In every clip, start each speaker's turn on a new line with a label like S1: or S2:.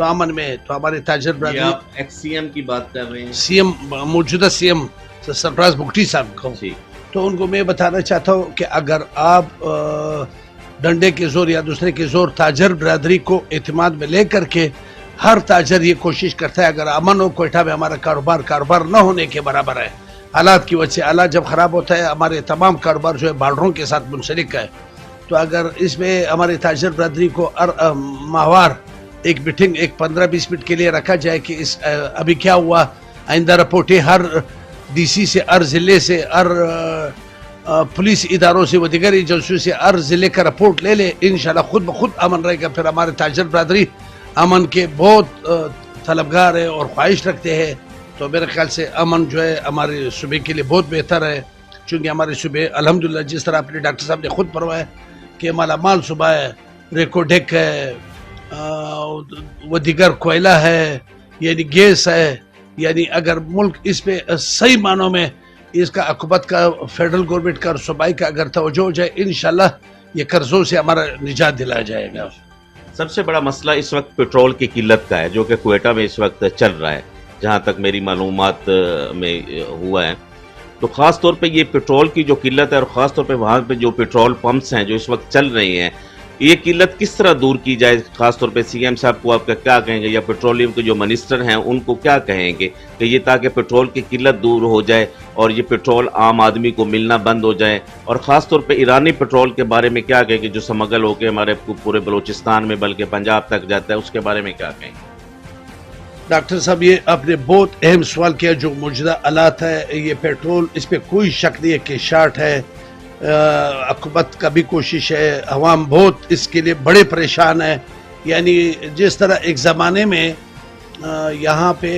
S1: تو امن میں ہے. تو ہمارے تاجر
S2: یہ
S1: برادری,
S2: آپ ایکس سی ایم کی بات کر رہے ہیں؟
S1: سی ایم, موجودہ سی ایم سرفراز بگٹی صاحب کو,
S2: جی.
S1: تو ان کو میں بتانا چاہتا ہوں کہ اگر آپ ڈنڈے کے زور یا دوسرے کے زور تاجر برادری کو اعتماد میں لے کر کے, ہر تاجر یہ کوشش کرتا ہے اگر امن ہو کوئٹہ میں ہمارا کاروبار نہ ہونے کے برابر ہے. حالات کی وجہ سے حالات جب خراب ہوتا ہے ہمارے تمام کاروبار جو ہے بارڈروں کے ساتھ منسلک ہے. تو اگر اس میں ہمارے تاجر برادری کو ماہوار ایک میٹنگ ایک 15-20 منٹ کے لیے رکھا جائے کہ اس ابھی کیا ہوا, آئندہ رپورٹیں ہر ڈی سی سے, ہر ضلع سے, ہر پولیس اداروں سے و دیگر ایجنسیوں سے ہر ضلع کا رپورٹ لے لے, انشاءاللہ خود بخود امن رہے گا. پھر ہمارے تاجر برادری امن کے بہت طلبگار ہے اور خواہش رکھتے ہیں. تو میرے خیال سے امن جو ہے ہمارے صوبے کے لیے بہت بہتر ہے, چونکہ ہمارے صوبے الحمدللہ جس طرح اپنے ڈاکٹر صاحب نے خود فرمایا کہ مالا مال صوبہ ہے, ریکوڈیک ہے, وہ دیگر کوئلہ ہے, یعنی گیس ہے. یعنی اگر ملک اس پہ صحیح معنوں میں اس کا حکومت کا, فیڈرل گورنمنٹ کا اور صوبائی کا اگر توجہ ہو جائے, انشاءاللہ یہ قرضوں سے ہمارا نجات دلایا جائے گا.
S2: سب سے بڑا مسئلہ اس وقت پیٹرول کی قلت کا ہے, جو کہ کوئٹہ میں اس وقت چل رہا ہے, جہاں تک میری معلومات میں ہوا ہے. تو خاص طور پہ یہ پیٹرول کی جو قلت ہے, اور خاص طور پہ وہاں پہ جو پیٹرول پمپس ہیں جو اس وقت چل رہی ہیں, یہ قلت کس طرح دور کی جائے؟ خاص طور پہ سی ایم صاحب کو آپ کیا کہیں گے, یا پیٹرولیم کے جو منسٹر ہیں ان کو کیا کہیں گے کہ یہ تاکہ پیٹرول کی قلت دور ہو جائے اور یہ پیٹرول عام آدمی کو ملنا بند ہو جائے؟ اور خاص طور پہ ایرانی پیٹرول کے بارے میں کیا کہیں گے جو سمگل ہو کے ہمارے پورے بلوچستان میں بلکہ پنجاب تک جاتا ہے, اس کے بارے میں کیا کہیں گے؟
S1: ڈاکٹر صاحب یہ آپ نے بہت اہم سوال کیا. جو موجودہ حالات ہے یہ پیٹرول, اس پہ کوئی شک نہیں ہے کہ شارٹ ہے. حکومت کا بھی کوشش ہے, عوام بہت اس کے لیے بڑے پریشان ہیں. یعنی جس طرح ایک زمانے میں یہاں پہ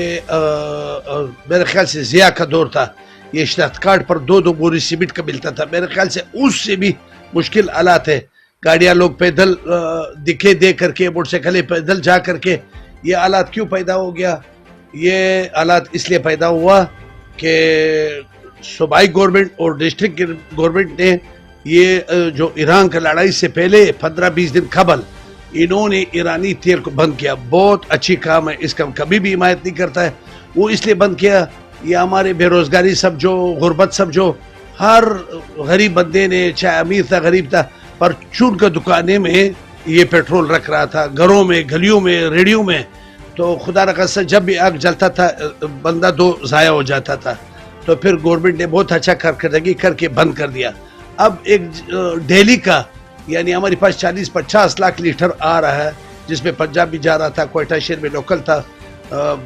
S1: میرے خیال سے ضیاء کا دور تھا, یہ اشتہار کارڈ پر 2 بوری سیمنٹ کا ملتا تھا. میرے خیال سے اس سے بھی مشکل حالات ہے. گاڑیاں لوگ پیدل دکھے دے کر کے, موٹر سائیکلیں پیدل جا کر کے. یہ حالات کیوں پیدا ہو گیا؟ یہ حالات اس لیے پیدا ہوا کہ صوبائی گورنمنٹ اور ڈسٹرکٹ گورنمنٹ نے یہ جو ایران کا لڑائی سے پہلے 15-20 دن قبل انہوں نے ایرانی تیل کو بند کیا. بہت اچھی کام ہے, اس کا کبھی بھی حمایت نہیں کرتا ہے. وہ اس لیے بند کیا, یہ ہمارے بے روزگاری سمجھو, غربت سمجھو, ہر غریب بندے نے, چاہے امیر تھا غریب تھا, پر چون کا دکانے میں یہ پیٹرول رکھ رہا تھا, گھروں میں, گلیوں میں, ریڑیوں میں. تو خدا نخواستہ جب بھی آگ جلتا تھا بندہ 2 ضائع ہو جاتا تھا. تو پھر گورنمنٹ نے بہت اچھا کارکردگی کر کے بند کر دیا. اب ایک ڈیلی کا یعنی ہمارے پاس 40-50 لاکھ لیٹر آ رہا ہے, جس میں پنجاب بھی جا رہا تھا, کوئٹہ شہر میں لوکل تھا.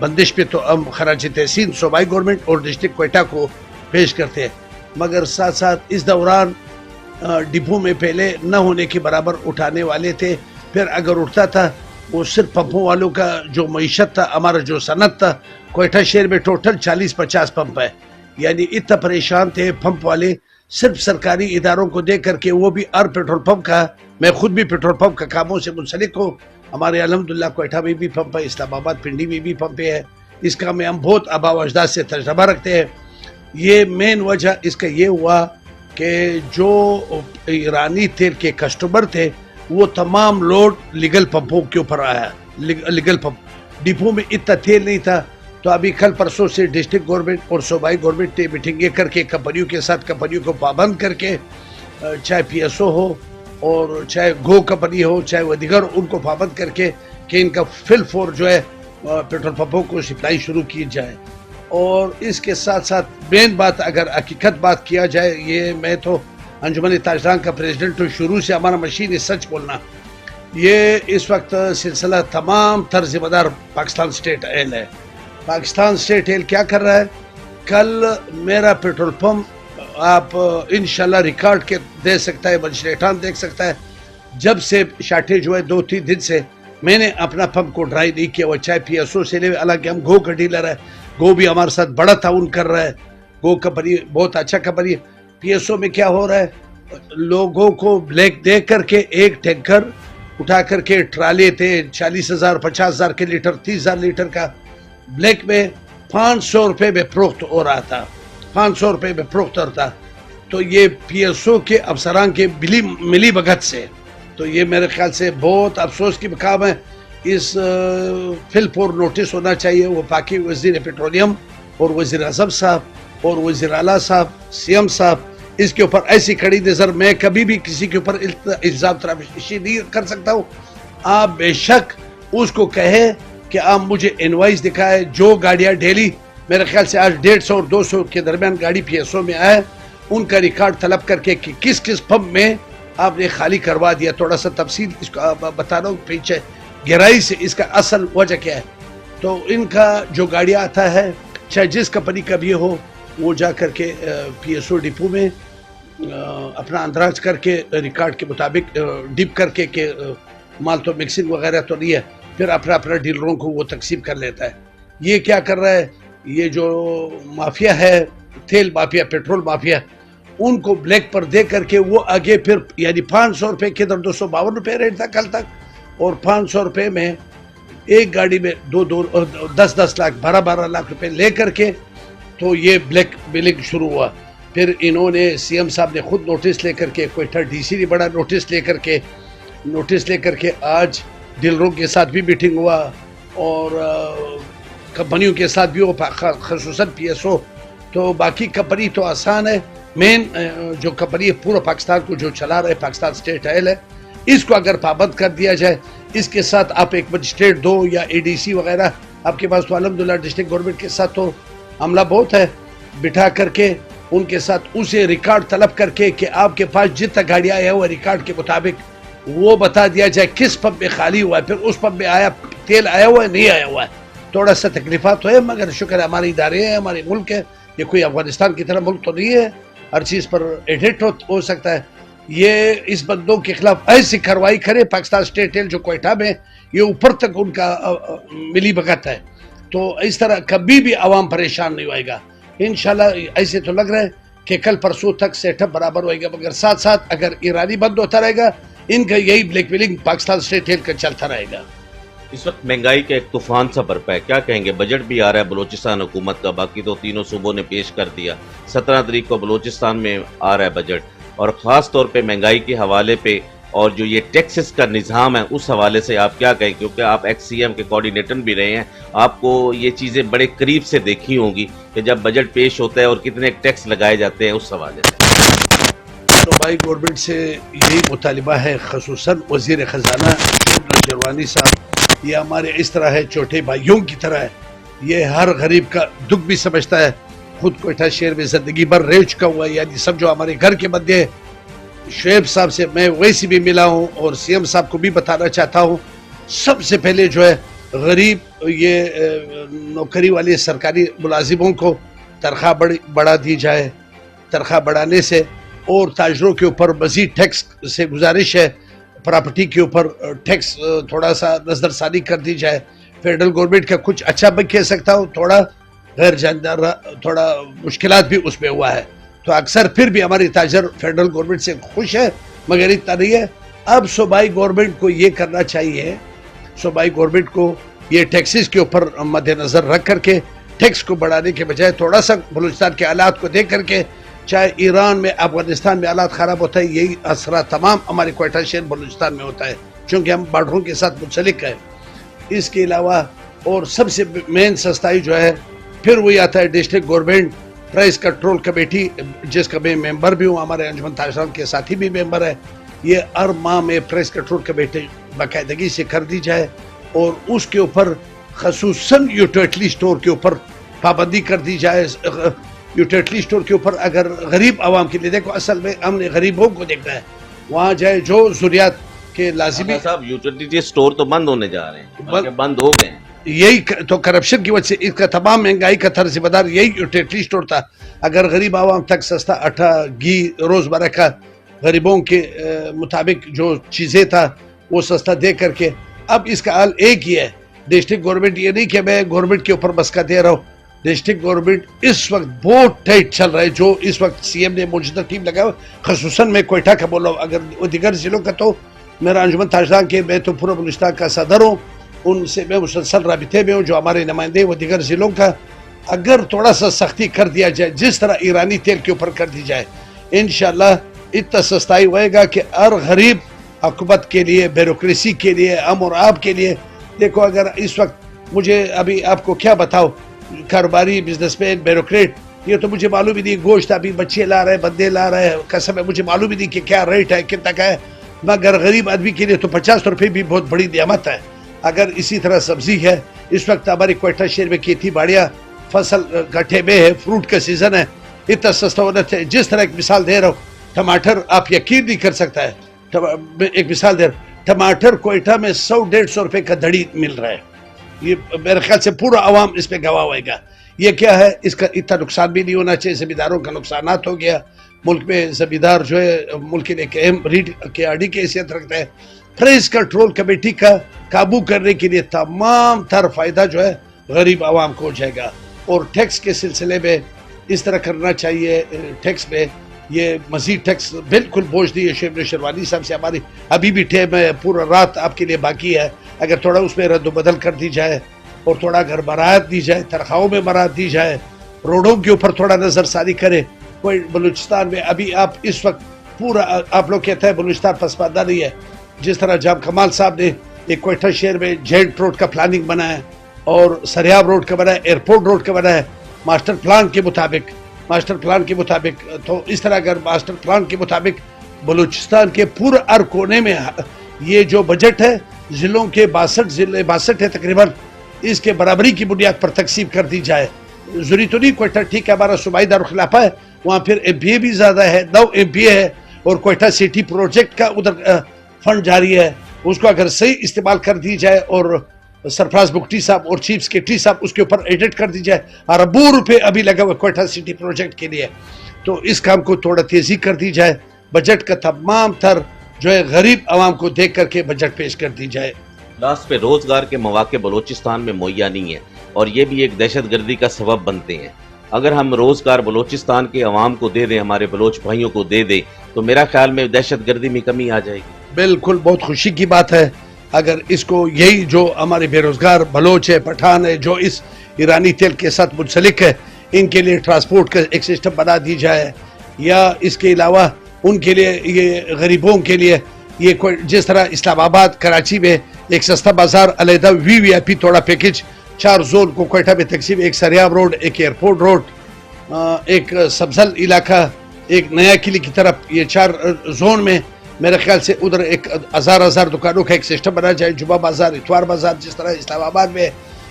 S1: بندش پہ تو ہم خراج تحسین صوبائی گورنمنٹ اور ڈسٹرکٹ کوئٹہ کو پیش کرتے ہیں. مگر ساتھ ساتھ اس دوران ڈپو میں پہلے نہ ہونے کے برابر اٹھانے والے تھے. پھر اگر اٹھتا تھا وہ صرف پمپوں والوں کا جو معیشت تھا, ہمارا جو صنعت تھا, کوئٹہ شہر میں ٹوٹل 40-50 پمپ ہے. یعنی اتنا پریشان تھے پمپ والے, صرف سرکاری اداروں کو دیکھ کر کے. وہ بھی ہر پیٹرول پمپ کا, میں خود بھی پیٹرول پمپ کا کاموں سے منسلک ہوں. ہمارے الحمدللہ کوئٹہ میں بھی پمپ ہے, اسلام آباد پنڈی میں بھی پمپ ہے. اس کا میں ہم بہت آباء و اجداد سے تجربہ رکھتے ہیں. یہ مین وجہ اس کا یہ ہوا کہ جو ایرانی تیل کے کسٹمر تھے وہ تمام لوڈ لیگل پمپوں کے اوپر آیا. لیگل پمپ ڈپو میں اتنا تیل نہیں تھا. تو ابھی کل پرسوں سے ڈسٹرکٹ گورنمنٹ اور صوبائی گورنمنٹ نے میٹنگیں کر کے کمپنیوں کے ساتھ, کمپنیوں کو پابند کر کے, چاہے پی ایس او ہو اور چاہے گو کمپنی ہو, چاہے وہ دیگر, ان کو پابند کر کے کہ ان کا فل فور جو ہے پیٹرول پمپوں کو سپلائی شروع کی جائے. اور اس کے ساتھ ساتھ مین بات اگر حقیقت بات کیا جائے, یہ میں تو انجمن تاجران کا پریزیڈنٹ ہوں, شروع سے ہمارا مشین ہے سچ بولنا. یہ اس وقت سلسلہ تمام تر ذمہ دار پاکستان اسٹیٹ ایل ہے. پاکستان اسٹیٹ ایل کیا کر رہا ہے؟ کل میرا پیٹرول پمپ آپ انشاءاللہ ریکارڈ کے دے سکتا ہے, بنشریٹان دیکھ سکتا ہے. جب سے شارٹیج ہوئے 2-3 دن سے میں نے اپنا پمپ کو ڈرائی نہیں کیا ہوا, چاہے پی ایس او سے لے. حالانکہ ہم گو کا ڈیلر ہے, گو بھی ہمارے ساتھ بڑا تعاون کر رہا ہے. گو کمپنی بہت اچھا کمپنی ہے. پی ایس او میں کیا ہو رہا ہے, لوگوں کو بلیک دے کر کے ایک ٹینکر اٹھا کر کے ٹرالے تھے 40,000 50,000 کے لیٹر, 30,000 لیٹر کا, بلیک میں 500 روپے میں فروخت ہو رہا تھا. 500 روپے میں فروخت ہو رہا. تو یہ پی ایس او کے افسران کے ملی بھگت سے, تو یہ میرے خیال سے بہت افسوس کی کام ہے. اس فل پور نوٹس ہونا چاہیے. وہ پاکی وزیر پیٹرولیم اور وزیر اعظم صاحب اور وزیر اعلیٰ صاحب, سی ایم صاحب, اس کے اوپر ایسی کھڑی نظر. میں کبھی بھی کسی کے اوپر الزام تراشی نہیں کر سکتا ہوں. آپ بے شک اس کو کہے کہ آپ مجھے انوائس دکھائے. جو گاڑیاں ڈیلی میرے خیال سے آج 150 اور 200 کے درمیان گاڑی پی ایس او میں آئے, ان کا ریکارڈ طلب کر کے کہ کس کس پمپ میں آپ نے خالی کروا دیا. تھوڑا سا تفصیل اس کو بتا رہا ہوں پیچھے گہرائی سے اس کا اصل وجہ کیا ہے. تو ان کا جو گاڑیاں آتا ہے چاہے جس کمپنی کا بھی ہو, وہ جا کر کے پی ایس او ڈپو میں اپنا اندراج کر کے ریکارڈ کے مطابق ڈپ کر کے کہ مال تو مکسنگ وغیرہ تو نہیں ہے, پھر اپنا ڈیلروں کو وہ تقسیم کر لیتا ہے. یہ کیا کر رہا ہے, یہ جو مافیا ہے, تیل مافیا, پیٹرول مافیا, ان کو بلیک پر دے کر کے وہ آگے پھر یعنی 500 روپے کے ادھر 252 روپے ریٹ تھا کل تک, اور 500 روپے میں ایک گاڑی میں 10 لاکھ 12 لاکھ روپے لے کر کے تو یہ بلیک بلنگ شروع ہوا. پھر انہوں نے سی ایم صاحب نے خود نوٹس لے کر کے, کوئٹہ ڈی سی نے بڑا نوٹس لے کر کے آج ڈیلروں کے ساتھ بھی میٹنگ ہوا اور کمپنیوں کے ساتھ بھی ہوا, خصوصاً پی ایس او. تو باقی کمپنی تو آسان ہے, مین جو کمپنی پورا پاکستان کو جو چلا رہے پاکستان اسٹیٹ آئل ہے, اس کو اگر پابند کر دیا جائے, اس کے ساتھ آپ ایک مجسٹریٹ دو یا اے ڈی سی وغیرہ آپ کے پاس تو الحمدللہ ڈسٹرکٹ گورنمنٹ کے ساتھ تو عملہ بہت ہے, بٹھا کر کے ان کے ساتھ اسے ریکارڈ طلب کر کے کہ آپ کے پاس جتنا گاڑی آیا ہوا ریکارڈ کے مطابق وہ بتا دیا جائے کس پمپ میں خالی ہوا ہے, پھر اس پمپ میں تیل آیا ہوا ہے نہیں آیا ہوا ہے. تھوڑا سا تکلیفات تو ہے, مگر شکر ہے ہمارے ادارے ہیں, ہمارے ملک ہے, یہ کوئی افغانستان کی طرح ملک تو نہیں ہے, ہر چیز پر ایڈٹ ہو سکتا ہے. یہ اس بندوں کے خلاف ایسی کارروائی کرے پاکستان اسٹیٹ ایل جو کوئٹہ میں, یہ اوپر تک ان کا ملی بھگت ہے, تو اس طرح کبھی بھی عوام پریشان نہیں ہوئے گا انشاءاللہ. ایسے تو لگ رہا ہے کہ کل پرسوں تک سیٹ اپ برابر ہوئے گا, مگر ساتھ ساتھ اگر ایرانی بند ہوتا رہے گا, ان کا یہی black mailing Pakistan state L کا چلتا رہے گا.
S2: اس وقت مہنگائی کا ایک طوفان سا برپا ہے, کیا کہیں گے؟ بجٹ بھی آ رہا ہے بلوچستان حکومت کا, باقی تو تینوں صوبوں نے پیش کر دیا. 17 تاریخ کو بلوچستان میں آ رہا ہے بجٹ, اور خاص طور پہ مہنگائی کے حوالے پہ اور جو یہ ٹیکسز کا نظام ہے اس حوالے سے آپ کیا کہیں؟ کیونکہ آپ ایکس سی ایم کے کوارڈینیٹر بھی رہے ہیں, آپ کو یہ چیزیں بڑے قریب سے دیکھی ہوں گی کہ جب بجٹ پیش ہوتا ہے اور کتنے ٹیکس لگائے جاتے ہیں اس حوالے سے.
S1: صوبائی گورنمنٹ سے یہی مطالبہ ہے, خصوصاً وزیر خزانہ جروانی صاحب, یہ ہمارے اس طرح ہے, چھوٹے بھائیوں کی طرح ہے, یہ ہر غریب کا دکھ بھی سمجھتا ہے. خود کوئٹہ شہر میں زندگی بھر رہ چکا ہوا ہے, یعنی سب جو ہمارے گھر کے بندے ہیں. شعیب صاحب سے میں ویسے بھی ملا ہوں اور سی ایم صاحب کو بھی بتانا چاہتا ہوں, سب سے پہلے جو ہے غریب یہ نوکری والے سرکاری ملازموں کو تنخواہ بڑھا دی جائے. تنخواہ بڑھانے سے اور تاجروں کے اوپر مزید ٹیکس سے گزارش ہے, پراپرٹی کے اوپر ٹیکس تھوڑا سا نظر ثانی کر دی جائے. فیڈرل گورنمنٹ کا کچھ اچھا میں کہہ سکتا ہوں, تھوڑا غیر جاندار تھوڑا مشکلات بھی اس میں ہوا ہے, تو اکثر پھر بھی ہماری تاجر فیڈرل گورنمنٹ سے خوش ہے, مگر اتنا نہیں ہے. اب صوبائی گورنمنٹ کو یہ کرنا چاہیے, صوبائی گورنمنٹ کو یہ ٹیکسز کے اوپر مد نظر رکھ کر کے ٹیکس کو بڑھانے کے بجائے تھوڑا سا بلوچستان کے حالات کو دیکھ کر کے, چاہے ایران میں افغانستان میں حالات خراب ہوتا ہے, یہی اثرات تمام ہمارے کوئٹہ شہر بلوچستان میں ہوتا ہے, چونکہ ہم بارڈروں کے ساتھ منسلک ہیں. اس کے علاوہ اور سب سے مین سستائی جو ہے پھر وہی آتا ہے district government price control committee, جس کا میں ممبر بھی ہوں, ہمارے انجمن تاجران کے ساتھی بھی ممبر ہے. یہ ہر ماہ میں پرائس کنٹرول کمیٹی باقاعدگی سے کر دی جائے, اور اس کے اوپر خصوصاً یوٹیلٹی اسٹور کے اوپر پابندی کر دی جائے. یوٹیلٹی اسٹور کے اوپر اگر غریب عوام کے لیے, دیکھو اصل میں ہم نے غریبوں کو دیکھنا ہے, وہاں جائے جو ضروریات کے لازمی.
S2: صاحب یوٹیلٹی اسٹور تو بند ہونے جا رہے ہیں, بند ہو گئے ہیں.
S1: یہی تو کرپشن کی وجہ سے اس کا تمام مہنگائی کا طرز مدار یہی یوٹیلٹی اسٹور تھا. اگر غریب عوام تک سستا آٹا, گھی, روزمرہ کا غریبوں کے مطابق جو چیزیں تھا وہ سستا دے کر کے, اب اس کا حال ایک ہی ہے. ڈسٹرکٹ گورنمنٹ یہ نہیں کہ میں گورنمنٹ کے اوپر مسکا دے رہا ہوں, ڈسٹرکٹ گورنمنٹ اس وقت بہت ٹائٹ چل رہا ہے. جو اس وقت سی ایم نے موجودہ ٹیم لگایا, خصوصاً میں کوئٹہ کا بول رہا ہوں, اگر دیگر ضلعوں کا تو میرا انجمن تاجران کے, میں تو پورا بلوچستان کا صدر ہوں, ان سے میں مسلسل رابطے میں ہوں. جو ہمارے نمائندے وہ دیگر ضلعوں کا, اگر تھوڑا سا سختی کر دیا جائے جس طرح ایرانی تیل کے اوپر کر دی جائے, انشاءاللہ اتنا سستائی ہوئے گا کہ ہر غریب حکومت کے لیے, بیوروکریسی کے لیے, امر آپ کے لیے دیکھو اگر اس وقت مجھے ابھی آپ کو کیا بتاؤ، کاروباری بزنس مین بیوروکریٹ، یہ تو مجھے معلوم ہی نہیں، گوشت ابھی بچے لا رہے ہیں، بندے لا رہے ہیں، قسم ہے مجھے معلوم ہی نہیں کہ کیا ریٹ ہے، کتنا کا ہے، مگر غریب آدمی کے لیے تو 50 روپے بھی بہت بڑی نعمت ہے۔ اگر اسی طرح سبزی ہے، اس وقت ہماری کوئٹہ شہر میں کھیتی باڑیاں فصل گٹھے میں ہے، فروٹ کا سیزن ہے، اتنا سستا ہونا چاہیے۔ جس طرح ایک مثال دے رہا ہوں، ٹماٹر آپ یقین نہیں کر سکتا ہے، ایک مثال دے رہا ہوں، ٹماٹر کوئٹہ میں 100-150 روپے کا دھڑی مل رہا ہے۔ یہ میرے خیال سے پورا عوام اس پہ گواہ ہوئے گا۔ یہ کیا ہے، اس کا اتنا نقصان بھی نہیں ہونا چاہیے، زمینداروں کا نقصانات ہو گیا۔ ملک میں زمیندار جو ہے ملک کے ایک اہم ریڑھ کے ہڈی کی حیثیت رکھتا ہے۔ پرائس کنٹرول کمیٹی کا قابو کرنے کے لیے تمام تر فائدہ جو ہے غریب عوام کو ہو جائے گا۔ اور ٹیکس کے سلسلے میں اس طرح کرنا چاہیے، ٹیکس میں یہ مزید ٹیکس بالکل بوجھ دی ہے۔ شیروانی صاحب سے ہماری ابھی بھی ٹائم ہے، پورا رات آپ کے لیے باقی ہے، اگر تھوڑا اس میں رد و بدل کر دی جائے اور تھوڑا اگر مراعات دی جائے، تنخواہوں میں مراعات دی جائے، روڈوں کے اوپر تھوڑا نظر ثانی کرے۔ کوئی بلوچستان میں ابھی آپ اس وقت پورا آپ لوگ کہتے ہیں بلوچستان پسماندہ نہیں ہے، جس طرح جام کمال صاحب نے ایک کوئٹہ شہر میں جینٹ روڈ کا پلاننگ بنایا اور سریاب روڈ کا بنایا، ایئرپورٹ روڈ کا بنایا ماسٹر پلان کے مطابق۔ تو اس طرح اگر ماسٹر پلان کے مطابق بلوچستان کے پورے ہر کونے میں یہ جو بجٹ ہے ضلعوں کے 62 ہے تقریباً، اس کے برابری کی بنیاد پر تقسیم کر دی جائے۔ ضروری تو نہیں کوئٹہ ٹھیک ہے ہمارا صوبائی دارالخلافہ ہے، وہاں پھر ایم پی اے بھی زیادہ ہے، 9 ایم پی اے ہے، اور کوئٹہ سٹی پروجیکٹ کا ادھر فنڈ جاری ہے، اس کو اگر صحیح استعمال کر دی جائے اور سرفراز بگٹی صاحب اور چیف سیکرٹری صاحب اس کے اوپر ایڈٹ کر دی جائے، اربوں روپے ابھی لگا ہوا کوئٹہ سٹی پروجیکٹ کے لیے، تو اس کام کو تھوڑا تیزی کر دی جائے، بجٹ کا تمام تر جو ہے غریب عوام کو دیکھ کر کے بجٹ پیش کر دی جائے۔
S2: لاسٹ پہ روزگار کے مواقع بلوچستان میں مہیا نہیں ہے اور یہ بھی ایک دہشت گردی کا سبب بنتے ہیں۔ اگر ہم روزگار بلوچستان کے عوام کو دے دیں، ہمارے بلوچ بھائیوں کو دے دیں، تو میرا خیال میں دہشت گردی میں کمی آ جائے گی۔
S1: بالکل بہت خوشی کی بات ہے اگر اس کو یہی جو ہمارے بے روزگار بلوچ ہے، پٹھان ہے، جو اس ایرانی تیل کے ساتھ منسلک ہے، ان کے لیے ٹرانسپورٹ کا ایک سسٹم بنا دی جائے، یا اس کے علاوہ ان کے لیے یہ غریبوں کے لیے یہ جس طرح اسلام آباد کراچی میں ایک سستا بازار علیحدہ وی آئی پی تھوڑا پیکج 4 زون کو کوئٹہ میں تقسیم، ایک سریاب روڈ، ایک ایئرپورٹ روڈ، ایک سبزل علاقہ، ایک نیا قلعے کی طرف، یہ 4 زون میں میرے خیال سے ادھر ایک ہزار دکانوں کا ایک سسٹم بنا جائے، جمعہ بازار، اتوار بازار، جس طرح اسلام آباد میں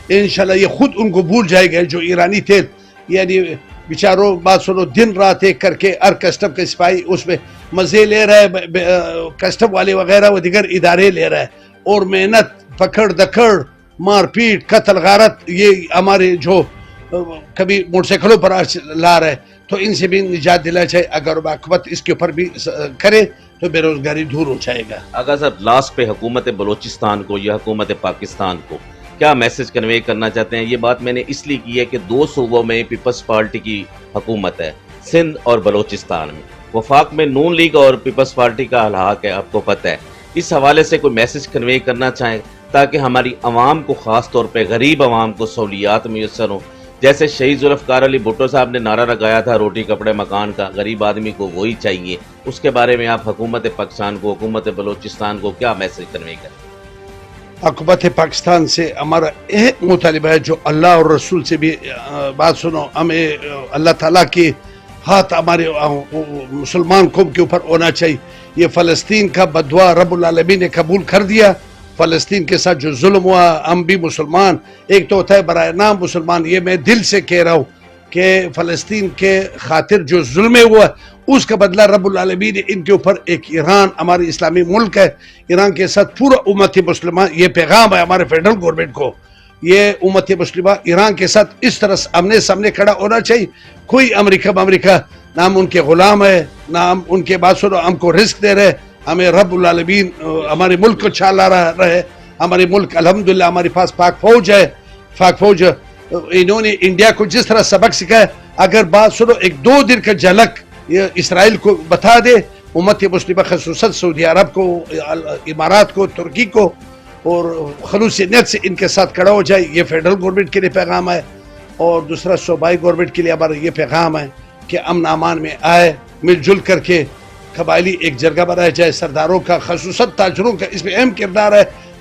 S1: انشاءاللہ یہ خود ان کو بھول جائے گا جو ایرانی تیل، یعنی بیچاروں بات سنو دن رات ایک کر کے ہر کسٹم کے سپاہی اس میں مزے لے رہا ہے، کسٹم والے وغیرہ و دیگر ادارے لے رہا ہے، اور محنت پکڑ دکڑ مار پیٹ قتل غارت یہ ہمارے جو کبھی موٹر سائیکلوں پر لا رہے، تو ان سے بھی نجات دلا جائے۔ اگر حکومت اس کے اوپر بھی کرے تو بے روزگاری دور ہو جائے گا۔
S2: آغا صاحب، لاسٹ پہ حکومت بلوچستان کو یا حکومت پاکستان کو کیا میسج کنوے کرنا چاہتے ہیں؟ یہ بات میں نے اس لیے کی ہے کہ 2 صوبوں میں پیپلز پارٹی کی حکومت ہے، سندھ اور بلوچستان میں، وفاق میں نون لیگ اور پیپلز پارٹی کا الحاق ہے، آپ کو پتہ ہے۔ اس حوالے سے کوئی میسج کنوے کرنا چاہیں تاکہ ہماری عوام کو، خاص طور پہ غریب عوام کو سہولیات میسر ہوں؟ جیسے شہید ذوالفقار علی بھٹو صاحب نے نعرہ لگایا تھا روٹی کپڑے مکان کا، غریب آدمی کو وہی چاہیے، اس کے بارے میں آپ حکومت پاکستان کو، حکومت بلوچستان کو کیا میسج کنوے کریں؟
S1: حکومت پاکستان سے ہمارا ایک مطالبہ ہے، جو اللہ اور رسول سے بھی بات سنو، ہمیں اللہ تعالیٰ کی ہاتھ ہمارے مسلمان قوم کے اوپر ہونا چاہیے۔ یہ فلسطین کا بدعا رب العالمین نے قبول کر دیا، فلسطین کے ساتھ جو ظلم ہوا، ہم بھی مسلمان، ایک تو ہوتا ہے برائے نام مسلمان، یہ میں دل سے کہہ رہا ہوں کہ فلسطین کے خاطر جو ظلم ہوا اس کا بدلہ رب العالمین نے ان کے اوپر ایک ایران، ہماری اسلامی ملک ہے، ایران کے ساتھ پورا امت مسلمہ، یہ پیغام ہے ہمارے فیڈرل گورنمنٹ کو، یہ امت مسلمہ ایران کے ساتھ اس طرح آمنے سامنے کھڑا ہونا چاہیے۔ کوئی امریکہ نہ ہم ان کے غلام ہے، نہ ہم ان کے بات سنو ہم کو رزق دے رہے، ہمیں رب العالمین ہمارے ملک کو چلا رہا ہے۔ ہمارے ملک الحمدللہ ہمارے پاس پاک فوج ہے، پاک فوج انہوں نے انڈیا کو جس طرح سبق سکھایا، اگر بات سنو 1-2 دن کا جھلک یہ اسرائیل کو بتا دے، امت مسلمہ خصوصاً سعودی عرب کو، امارات کو، ترکی کو، اور خلوص نیت سے ان کے ساتھ کھڑا ہو جائے، یہ فیڈرل گورنمنٹ کے لیے پیغام ہے۔ اور دوسرا صوبائی گورنمنٹ کے لیے ہمارا یہ پیغام ہے کہ امن امان میں آئے، مل جل کر کے قبائلی ایک جرگہ بنایا جائے، سرداروں کا خصوصاً تاجروں کا اس میں اہم کردار ہے،